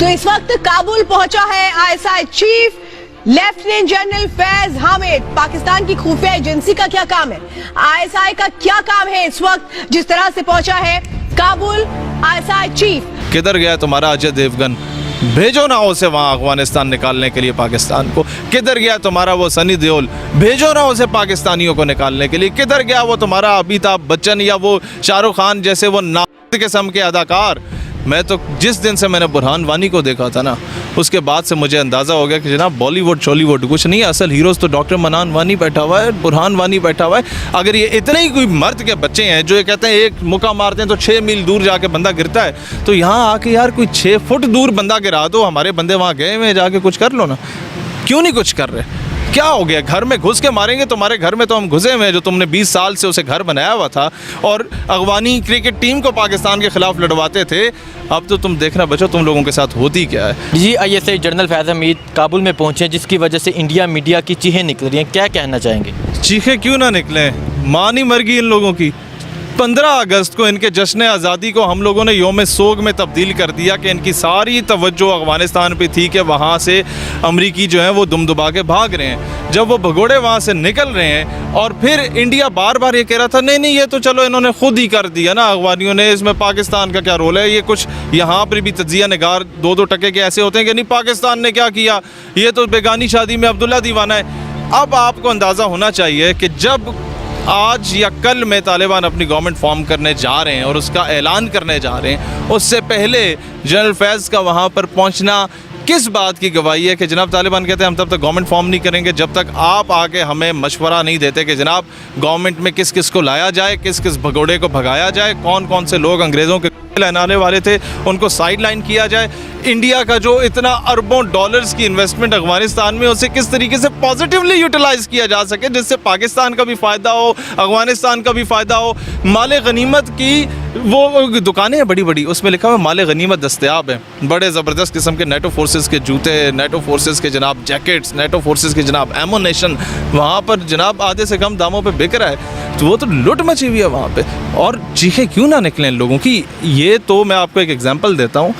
तो इस वक्त काबुल पहुंचा है ISI chief lieutenant general Faiz Hamid. Pakistan की खुफिया एजेंसी का क्या काम है, आईएसआई का क्या काम है इस वक्त जिस तरह से पहुंचा है काबुल आईएसआई चीफ। किधर गया तुम्हारा अजय देवगन, भेजो ना उसे वहाँ अफगानिस्तान निकालने के लिए पाकिस्तान को। किधर गया तुम्हारा वो सनी देओल, भेजो ना उसे पाकिस्तानियों को निकालने के लिए। किधर गया वो तुम्हारा अमिताभ बच्चन या वो शाहरुख खान जैसे वो नाद किस्म के अदाकार। मैं तो जिस दिन से मैंने बुरहान वानी को देखा था ना, उसके बाद से मुझे अंदाज़ा हो गया कि जनाब बॉलीवुड शॉलीवुड कुछ नहीं, असल हीरोज़ तो डॉक्टर मनान वानी बैठा हुआ है, बुरहान वानी बैठा हुआ है। अगर ये इतने ही कोई मर्द के बच्चे हैं जो ये कहते हैं एक मुक्का मारते हैं तो 6 मील दूर जाके बंदा गिरता है, तो यहाँ आके यार कोई 6 फुट दूर बंदा गिरा दो। हमारे बंदे वहाँ गए हुए, जाके कुछ कर लो ना। क्यों नहीं कुछ कर रहे? क्या हो गया? घर में घुस के मारेंगे? तुम्हारे घर में तो हम घुसे हुए हैं, जो तुमने 20 साल से उसे घर बनाया हुआ था और अफगानी क्रिकेट टीम को पाकिस्तान के खिलाफ लड़वाते थे। अब तो तुम देखना बच्चों तुम लोगों के साथ होती क्या है। जी आईएसआई जनरल फैज हमीद काबुल में पहुंचे, जिसकी वजह से इंडिया मीडिया की चीखें निकल रही हैं, क्या कहना चाहेंगे? चीखें क्यों ना निकलें, माँ नहीं मर गई इन लोगों की। 15 अगस्त को इनके जश्न आज़ादी को हम लोगों ने योम सोग में तब्दील कर दिया कि इनकी सारी तवज्जो अफ़गानिस्तान पे थी कि वहाँ से अमरीकी जो हैं वो दुम के भाग रहे हैं। जब वो भगोड़े वहाँ से निकल रहे हैं और फिर इंडिया बार बार ये कह रहा था नहीं ये तो चलो इन्होंने खुद ही कर दिया ना अफगानियों ने, इसमें पाकिस्तान का क्या रोल है। ये कुछ यहाँ पर भी तजिया निगार 2-2 टके के ऐसे होते हैं कि नहीं पाकिस्तान ने क्या किया, ये तो बेगानी शादी में अब्दुल्ला दीवाना है। अब आपको अंदाज़ा होना चाहिए कि जब आज या कल में तालिबान अपनी गवर्नमेंट फॉर्म करने जा रहे हैं और उसका ऐलान करने जा रहे हैं, उससे पहले जनरल फैज़ का वहाँ पर पहुँचना किस बात की गवाही है कि जनाब तालिबान कहते हैं हम तब तक गवर्नमेंट फॉर्म नहीं करेंगे जब तक आप आके हमें मशवरा नहीं देते कि जनाब गवर्नमेंट में किस किस को लाया जाए, किस किस भगोड़े को भगाया जाए, कौन कौन से लोग अंग्रेज़ों के लहराने वाले थे उनको साइड लाइन किया जाए। इंडिया का जो इतना अरबों डॉलर्स की इन्वेस्टमेंट अफगानिस्तान में, उसे किस तरीके से पॉजिटिवली यूटिलाइज़ किया जा सके जिससे पाकिस्तान का भी फ़ायदा हो, अफगानिस्तान का भी फ़ायदा हो। माले गनीमत की वो दुकानें हैं बड़ी बड़ी, उसमें लिखा हुआ माले गनीमत दस्तयाब है, बड़े ज़बरदस्त किस्म के नेटो फोर्सेस के जूते, नेटो फोर्सेस के जनाब जैकेट्स, नेटो फोर्सेस के जनाब एमोनेशन वहाँ पर जनाब आधे से कम दामों पे बिक रहा है। तो वो तो लुट मची हुई है वहाँ पे, और चीखें क्यों ना निकलें लोगों की। ये तो मैं आपको एक एग्जांपल देता हूँ।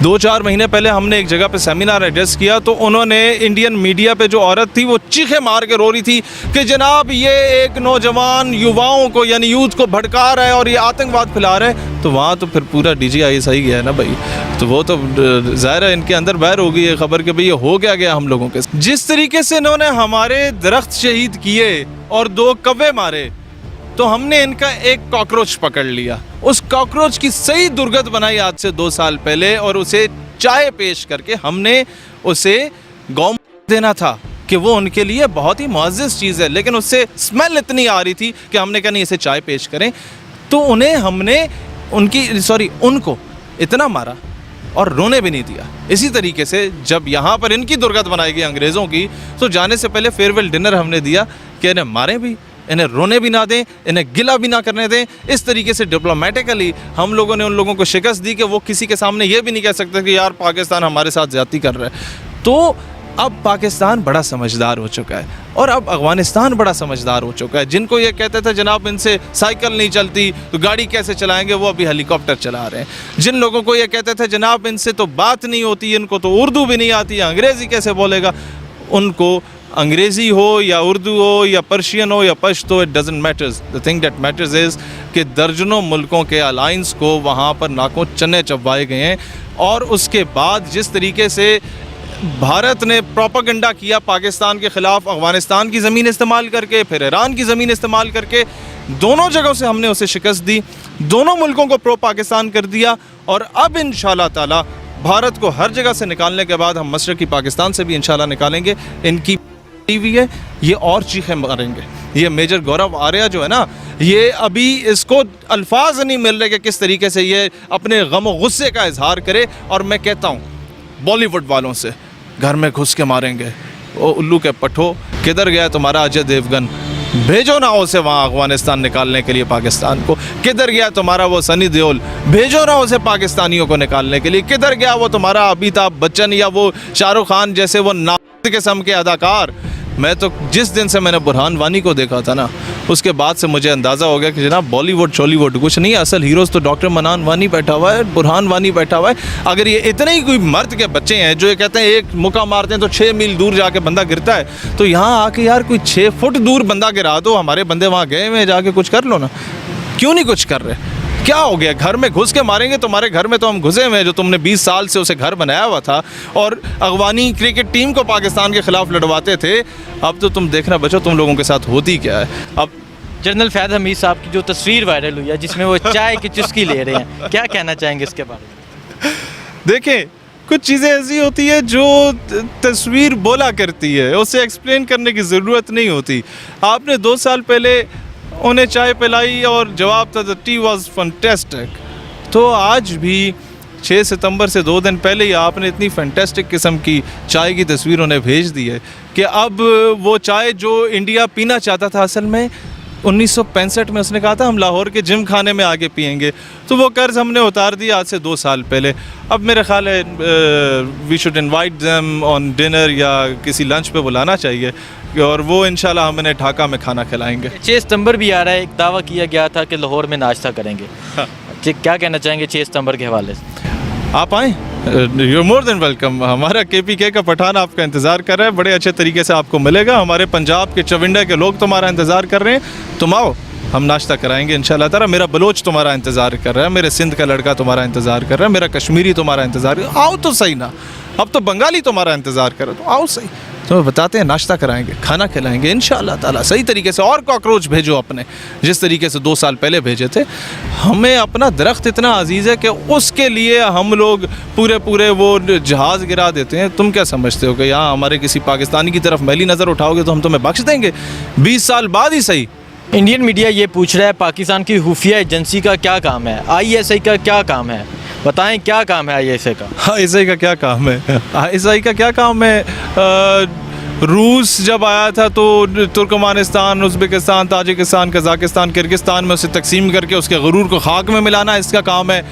2-4 महीने पहले हमने एक जगह पे सेमिनार एड्रेस किया तो उन्होंने इंडियन मीडिया पे जो औरत थी वो चीखें मार के रो रही थी कि जनाब ये एक नौजवान युवाओं को यानी यूथ को भड़का रहा है और ये आतंकवाद फैला रहा है। तो वहाँ तो फिर पूरा DGISI गया है ना भाई, तो वो तो ज़ाहिर है इनके अंदर बैर हो गई है खबर कि भाई ये हो गया हम लोगों के। जिस तरीके से इन्होंने हमारे दरख्त शहीद किए और 2 कौवे मारे, तो हमने इनका एक कॉकरोच पकड़ लिया, उस कॉकरोच की सही दुर्गत बनाई आज से 2 साल पहले और उसे चाय पेश करके हमने उसे गौ देना था कि वो उनके लिए बहुत ही मुअज़्ज़ज़ चीज़ है, लेकिन उससे स्मेल इतनी आ रही थी कि हमने कहा नहीं इसे चाय पेश करें। तो उन्हें हमने उनको इतना मारा और रोने भी नहीं दिया। इसी तरीके से जब यहाँ पर इनकी दुर्गत बनाई गई अंग्रेज़ों की, तो जाने से पहले फेयरवेल डिनर हमने दिया कि इन्हें मारें भी, इन्हें रोने भी ना दें, इन्हें गिला भी ना करने दें। इस तरीके से डिप्लोमेटिकली हम लोगों ने उन लोगों को शिकस्त दी कि वो किसी के सामने ये भी नहीं कह सकते कि यार पाकिस्तान हमारे साथ ज़्यादती कर रहा है। तो अब पाकिस्तान बड़ा समझदार हो चुका है और अब अफगानिस्तान बड़ा समझदार हो चुका है। जिनको ये कहते थे जनाब इनसे साइकिल नहीं चलती तो गाड़ी कैसे चलाएंगे, वो अभी हेलीकॉप्टर चला रहे हैं। जिन लोगों को ये कहते थे जनाब इनसे तो बात नहीं होती, इनको तो उर्दू भी नहीं आती, अंग्रेज़ी कैसे बोलेगा, उनको अंग्रेज़ी हो या उर्दू हो या पर्शियन हो या Pashto, it doesn't matters. The thing that matters is कि दर्जनों मुल्कों के अलाइंस को वहाँ पर नाकों चने चबवाए गए हैं। और उसके बाद जिस तरीके से भारत ने प्रोपेगेंडा किया पाकिस्तान के ख़िलाफ़, अफ़गानिस्तान की ज़मीन इस्तेमाल करके, फिर ईरान की ज़मीन इस्तेमाल करके, दोनों जगहों से हमने उसे शिकस्त दी, दोनों मुल्कों को प्रो पाकिस्तान कर दिया। और अब इंशाअल्लाह ताला भारत को हर जगह से निकालने के बाद हम मशरक़ी पाकिस्तान से भी इंशाअल्लाह निकालेंगे। इनकी टीवी है ये और चीखें मारेंगे। ये मेजर गौरव आर्या जो है ना, ये अभी इसको अल्फाज नहीं मिल रहे कि किस तरीके से ये अपने गम व गुस्से का इजहार करे। और मैं कहता हूँ बॉलीवुड वालों से, घर में घुस के मारेंगे। ओ उल्लू के पठो, किधर गया तुम्हारा अजय देवगन, भेजो ना उसे वहाँ अफगानिस्तान निकालने के लिए पाकिस्तान को। किधर गया तुम्हारा वो सनी देओल, भेजो ना उसे पाकिस्तानियों को निकालने के लिए। किधर गया वो तुम्हारा अमिताभ बच्चन या वो शाहरुख खान जैसे वो नाद किस्म के अदाकार। मैं तो जिस दिन से मैंने बुरहान वानी को देखा था ना, उसके बाद से मुझे अंदाज़ा हो गया कि जनाब बॉलीवुड शॉलीवुड कुछ नहीं है, असल हीरोज़ तो डॉक्टर मनान वानी बैठा हुआ है, बुरहान वानी बैठा हुआ है। अगर ये इतने ही कोई मर्द के बच्चे हैं जो ये कहते हैं एक मुक्का मारते हैं तो 6 मील दूर जाके बंदा गिरता है, तो यहाँ आके यार कोई 6 फुट दूर बंदा गिरा दो, हमारे बंदे वहाँ गए हुए, जाके कुछ कर लो ना। क्यों नहीं कुछ कर रहे? क्या हो गया? घर में घुस के मारेंगे? तुम्हारे घर में तो हम घुसे हुए हैं, जो तुमने 20 साल से उसे घर बनाया हुआ था और अगवानी क्रिकेट टीम को पाकिस्तान के खिलाफ लड़वाते थे। अब तो तुम देखना बच्चों तुम लोगों के साथ होती क्या है। अब जनरल फैज़ हमीद साहब की जो तस्वीर वायरल हुई है जिसमें वो चाय की चुस्की ले रहे हैं, क्या कहना चाहेंगे इसके बारे में? देखें, कुछ चीज़ें ऐसी होती है जो तस्वीर बोला करती है, उसे एक्सप्लेन करने की ज़रूरत नहीं होती। आपने 2 साल पहले उन्हें चाय पिलाई और जवाब था द टी वॉज फैंटास्टिक। तो आज भी 6 सितंबर से 2 दिन पहले ही आपने इतनी फैंटास्टिक किस्म की चाय की तस्वीर उन्हें भेज दी है कि अब वो चाय जो इंडिया पीना चाहता था, असल में 1965 में उसने कहा था हम लाहौर के जिम खाने में आके पिएंगे, तो वो कर्ज़ हमने उतार दिया आज से 2 साल पहले। अब मेरा ख्याल है we should invite them on dinner या किसी लंच पे बुलाना चाहिए और वो इंशाल्लाह हम इन्हें ढाका में खाना खिलाएंगे। 6 सितंबर भी आ रहा है, एक दावा किया गया था कि लाहौर में नाश्ता करेंगे। जी, क्या कहना चाहेंगे 6 सितंबर के हवाले से? आप आएँ, यू मोर देन वेलकम। हमारा KPK का पठान आपका इंतज़ार कर रहा है, बड़े अच्छे तरीके से आपको मिलेगा। हमारे पंजाब के चविंडा के लोग तुम्हारा इंतज़ार कर रहे हैं, तुम आओ, हम नाश्ता कराएंगे इंशाल्लाह ताला। मेरा बलोच तुम्हारा इंतज़ार कर रहा है, मेरे सिंध का लड़का तुम्हारा इंतज़ार कर रहा है, मेरा कश्मीरी तुम्हारा इंतज़ार, आओ तो सही ना। अब तो बंगाली तुम्हारा इंतज़ार कर रहा है, तो आओ सही, तुम्हें बताते हैं, नाश्ता कराएंगे, खाना खिलाएंगे इंशाल्लाह ताला सही तरीके से। और कॉकरोच भेजो अपने, जिस तरीके से 2 साल पहले भेजे थे। हमें अपना दरख्त इतना अजीज़ है कि उसके लिए हम लोग पूरे वो जहाज़ गिरा देते हैं। तुम क्या समझते हो कि यहाँ हमारे किसी पाकिस्तानी की तरफ मैली नज़र उठाओगे तो हम तुम्हें बख्श देंगे? 20 साल बाद ही सही। इंडियन मीडिया ये पूछ रहा है पाकिस्तान की खुफिया एजेंसी का क्या काम है, ISI का क्या काम है, बताएं क्या काम है ISI का? ISI का क्या काम है? ISI का क्या काम है? रूस जब आया था तो Turkmenistan, Uzbekistan, Tajikistan, Kazakhstan, Kyrgyzstan में उसे तकसीम करके उसके गुरूर को खाक में मिलाना इसका काम है।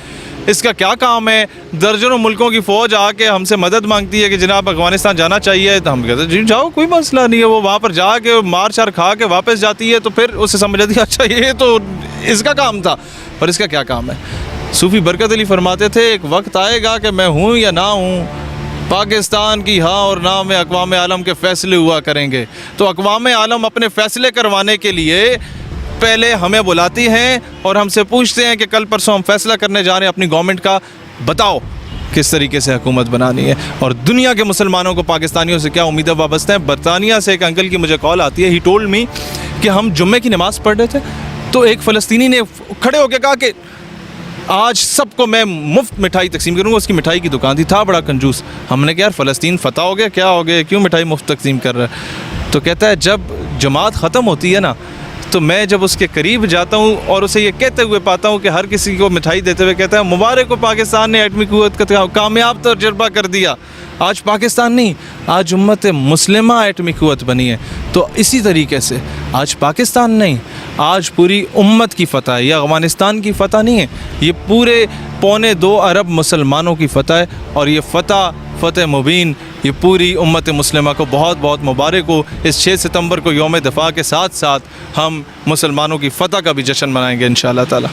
इसका क्या काम है? दर्जनों मुल्कों की फ़ौज आके हमसे मदद मांगती है कि जनाब अफ़गानिस्तान जाना चाहिए, तो हम कहते हैं जी जाओ, कोई मसला नहीं है। वो वहाँ पर जाके मार शार खा के वापस जाती है, तो फिर उसे समझ आती है अच्छा ये तो इसका काम था। पर इसका क्या काम है? सूफ़ी बरकत अली फरमाते थे एक वक्त आएगा कि मैं हूँ या ना हूँ, पाकिस्तान की हाँ और ना में अक़वाम आलम के फ़ैसले हुआ करेंगे। तो अक़वाम आलम अपने फ़ैसले करवाने के लिए पहले हमें बुलाती हैं और हमसे पूछते हैं कि कल परसों हम फ़ैसला करने जा रहे हैं अपनी गवर्नमेंट का, बताओ किस तरीके से हुकूमत बनानी है। और दुनिया के मुसलमानों को पाकिस्तानियों से क्या उम्मीदें वाबस्ता हैं? बरतानिया से एक अंकल की मुझे कॉल आती है, ही टोल्ड मी कि हम जुम्मे की नमाज़ पढ़ रहे थे तो एक फ़लस्तीनी ने खड़े होकर कहा कि आज सबको मैं मुफ्त मिठाई तकसीम करूँगा। उसकी मिठाई की दुकान थी, था बड़ा कंजूस। हमने कहा यार फ़लस्तीन फ़तह हो गया, क्या हो गया, क्यों मिठाई मुफ्त तकसीम कर रहा है? तो कहता है जब जमात ख़त्म होती है ना, तो मैं जब उसके करीब जाता हूँ और उसे ये कहते हुए पाता हूँ कि हर किसी को मिठाई देते हुए कहता है मुबारक हो पाकिस्तान ने एटमी क़ुव्वत का कामयाब तजुर्बा कर दिया। आज पाकिस्तान नहीं, आज उम्मत मुस्लिमा एटमी क़ुव्वत बनी है। तो इसी तरीके से आज पाकिस्तान नहीं, आज पूरी उम्मत की फ़तह है। ये अफ़गानिस्तान की फ़तह नहीं है, ये पूरे 2.25 अरब मुसलमानों की फ़तह है। और ये फ़तह मुबीन ये पूरी उम्मत मुस्लिमा को बहुत बहुत मुबारक हो। इस 6 सितंबर को यौम दिफा के साथ साथ हम मुसलमानों की फ़तह का भी जश्न मनाएंगे इंशाअल्लाह ताला।